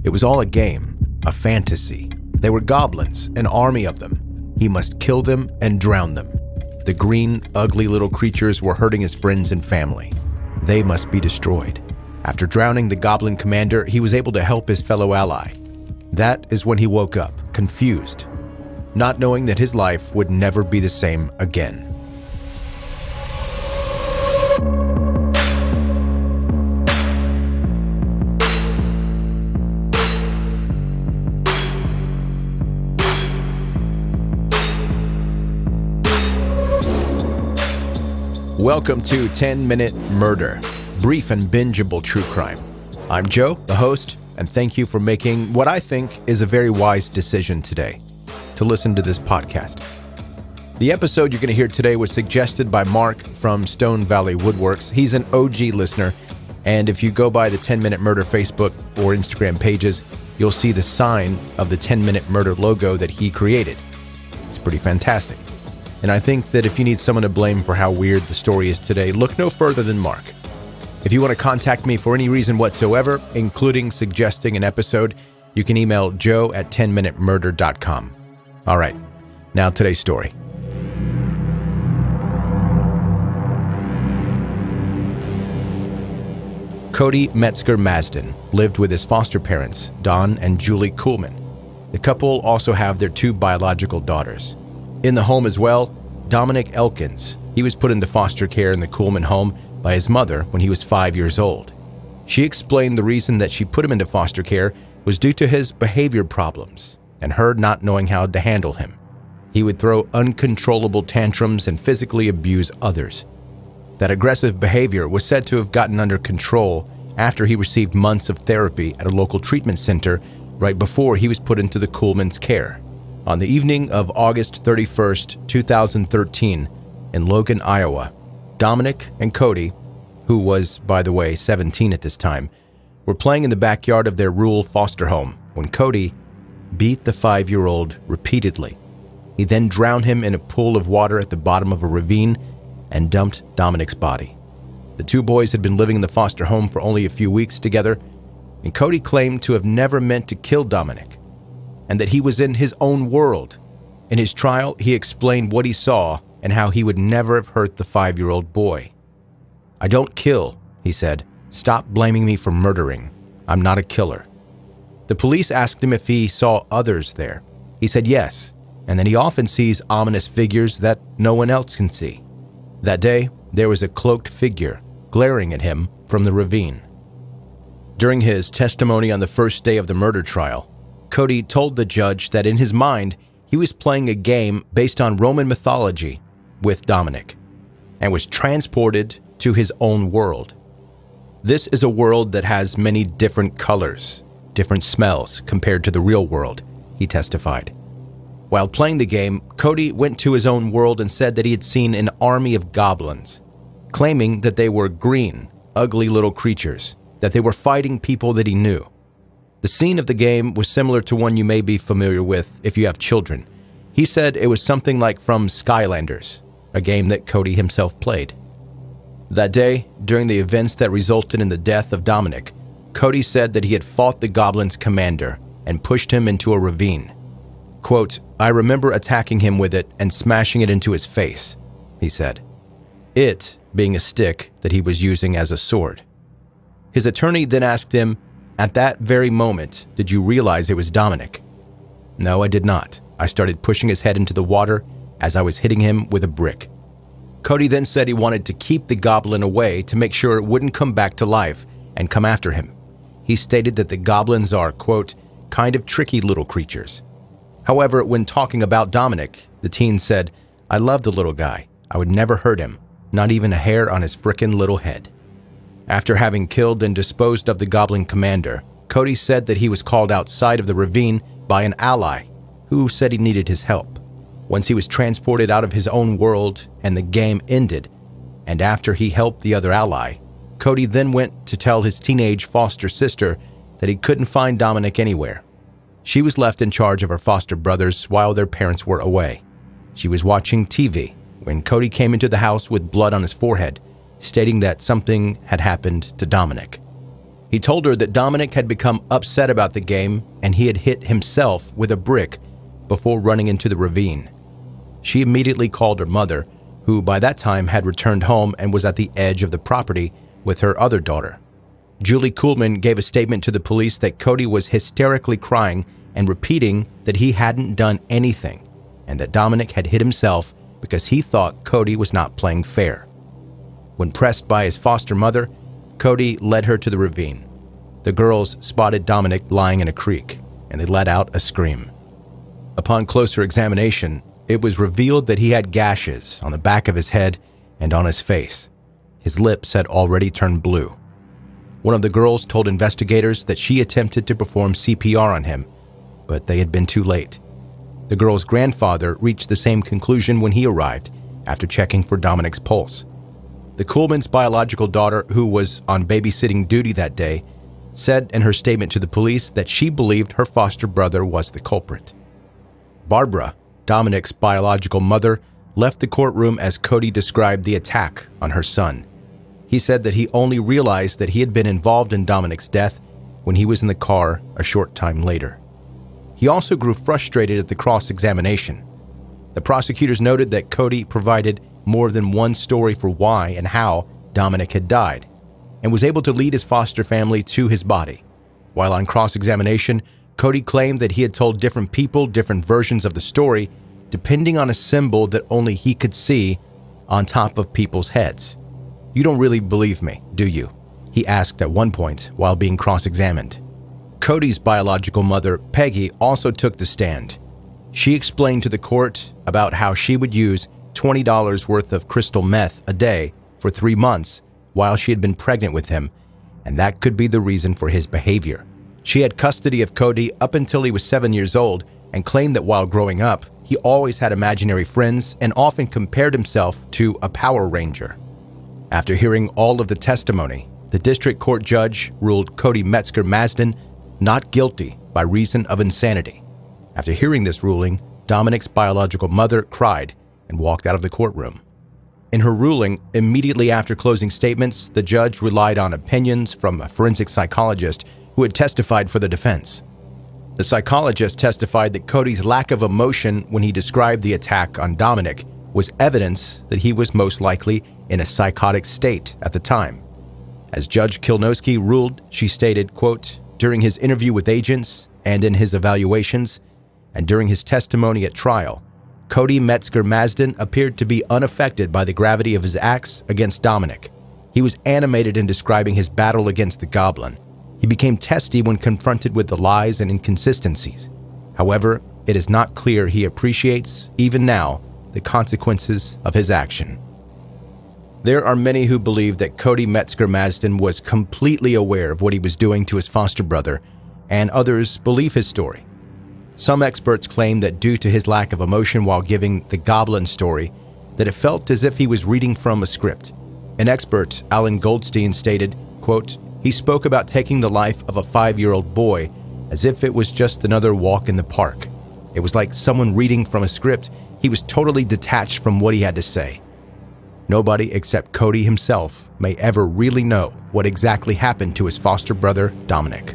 It was all a game, a fantasy. They were goblins, an army of them. He must kill them and drown them. The green, ugly little creatures were hurting his friends and family. They must be destroyed. After drowning the goblin commander, he was able to help his fellow ally. That is when he woke up, confused, not knowing that his life would never be the same again. Welcome to 10-Minute Murder, brief and bingeable true crime. I'm Joe, the host, and thank you for making what I think is a very wise decision today, to listen to this podcast. The episode you're going to hear today was suggested by Mark from Stone Valley Woodworks. He's an OG listener, and if you go by the 10-Minute Murder Facebook or Instagram pages, you'll see the sign of the 10-Minute Murder logo that he created. It's pretty fantastic. And I think that if you need someone to blame for how weird the story is today, look no further than Mark. If you want to contact me for any reason whatsoever, including suggesting an episode, you can email joe@10minutemurder.com. All right, now today's story. Cody Metzger Masden lived with his foster parents, Don and Julie Kuhlman. The couple also have their 2 biological daughters. In the home as well, Dominic Elkins. He was put into foster care in the Kuhlman home by his mother when he was 5 years old. She explained the reason that she put him into foster care was due to his behavior problems and her not knowing how to handle him. He would throw uncontrollable tantrums and physically abuse others. That aggressive behavior was said to have gotten under control after he received months of therapy at a local treatment center right before he was put into the Kuhlman's care. On the evening of August 31st, 2013, in Logan, Iowa, Dominic and Cody, who was, by the way, 17 at this time, were playing in the backyard of their rural foster home when Cody beat the 5-year-old repeatedly. He then drowned him in a pool of water at the bottom of a ravine and dumped Dominic's body. The 2 boys had been living in the foster home for only a few weeks together, and Cody claimed to have never meant to kill Dominic, and that he was in his own world. In his trial, he explained what he saw and how he would never have hurt the 5-year-old boy. "I don't kill," he said. "Stop blaming me for murdering. I'm not a killer." The police asked him if he saw others there. He said yes, and that he often sees ominous figures that no one else can see. That day, there was a cloaked figure glaring at him from the ravine. During his testimony on the first day of the murder trial, Cody told the judge that in his mind, he was playing a game based on Roman mythology with Dominic and was transported to his own world. This is a world that has many different colors, different smells compared to the real world, he testified. While playing the game, Cody went to his own world and said that he had seen an army of goblins, claiming that they were green, ugly little creatures, that they were fighting people that he knew. The scene of the game was similar to one you may be familiar with if you have children. He said it was something like from Skylanders, a game that Cody himself played. That day, during the events that resulted in the death of Dominic, Cody said that he had fought the Goblins' commander and pushed him into a ravine. Quote, "I remember attacking him with it and smashing it into his face," he said. It being a stick that he was using as a sword. His attorney then asked him, "At that very moment, did you realize it was Dominic?" "No, I did not. I started pushing his head into the water as I was hitting him with a brick." Cody then said he wanted to keep the goblin away to make sure it wouldn't come back to life and come after him. He stated that the goblins are, quote, "kind of tricky little creatures." However, when talking about Dominic, the teen said, "I love the little guy. I would never hurt him, not even a hair on his frickin' little head." After having killed and disposed of the Goblin commander, Cody said that he was called outside of the ravine by an ally who said he needed his help. Once he was transported out of his own world and the game ended, and after he helped the other ally, Cody then went to tell his teenage foster sister that he couldn't find Dominic anywhere. She was left in charge of her foster brothers while their parents were away. She was watching TV when Cody came into the house with blood on his forehead, stating that something had happened to Dominic. He told her that Dominic had become upset about the game and he had hit himself with a brick before running into the ravine. She immediately called her mother, who by that time had returned home and was at the edge of the property with her other daughter. Julie Kuhlman gave a statement to the police that Cody was hysterically crying and repeating that he hadn't done anything and that Dominic had hit himself because he thought Cody was not playing fair. When pressed by his foster mother, Cody led her to the ravine. The girls spotted Dominic lying in a creek, and they let out a scream. Upon closer examination, it was revealed that he had gashes on the back of his head and on his face. His lips had already turned blue. One of the girls told investigators that she attempted to perform CPR on him, but they had been too late. The girl's grandfather reached the same conclusion when he arrived after checking for Dominic's pulse. The Kuhlman's biological daughter, who was on babysitting duty that day, said in her statement to the police that she believed her foster brother was the culprit. Barbara, Dominic's biological mother, left the courtroom as Cody described the attack on her son. He said that he only realized that he had been involved in Dominic's death when he was in the car a short time later. He also grew frustrated at the cross-examination. The prosecutors noted that Cody provided more than one story for why and how Dominic had died, and was able to lead his foster family to his body. While on cross-examination, Cody claimed that he had told different people different versions of the story, depending on a symbol that only he could see on top of people's heads. "You don't really believe me, do you?" he asked at one point while being cross-examined. Cody's biological mother, Peggy, also took the stand. She explained to the court about how she would use $20 worth of crystal meth a day for 3 months while she had been pregnant with him, and that could be the reason for his behavior. She had custody of Cody up until he was 7 years old and claimed that while growing up, he always had imaginary friends and often compared himself to a Power Ranger. After hearing all of the testimony, the district court judge ruled Cody Metzger Masden not guilty by reason of insanity. After hearing this ruling, Dominic's biological mother cried and walked out of the courtroom. In her ruling, immediately after closing statements, the judge relied on opinions from a forensic psychologist who had testified for the defense. The psychologist testified that Cody's lack of emotion when he described the attack on Dominic was evidence that he was most likely in a psychotic state at the time. As Judge Kilnowski ruled, she stated, quote, "During his interview with agents and in his evaluations, and during his testimony at trial, Cody Metzger Masden appeared to be unaffected by the gravity of his acts against Dominic. He was animated in describing his battle against the Goblin. He became testy when confronted with the lies and inconsistencies. However, it is not clear he appreciates, even now, the consequences of his action." There are many who believe that Cody Metzger Masden was completely aware of what he was doing to his foster brother, and others believe his story. Some experts claim that due to his lack of emotion while giving the Goblin story, that it felt as if he was reading from a script. An expert, Alan Goldstein, stated, quote, "He spoke about taking the life of a 5-year-old boy as if it was just another walk in the park. It was like someone reading from a script. He was totally detached from what he had to say. Nobody except Cody himself may ever really know what exactly happened to his foster brother, Dominic."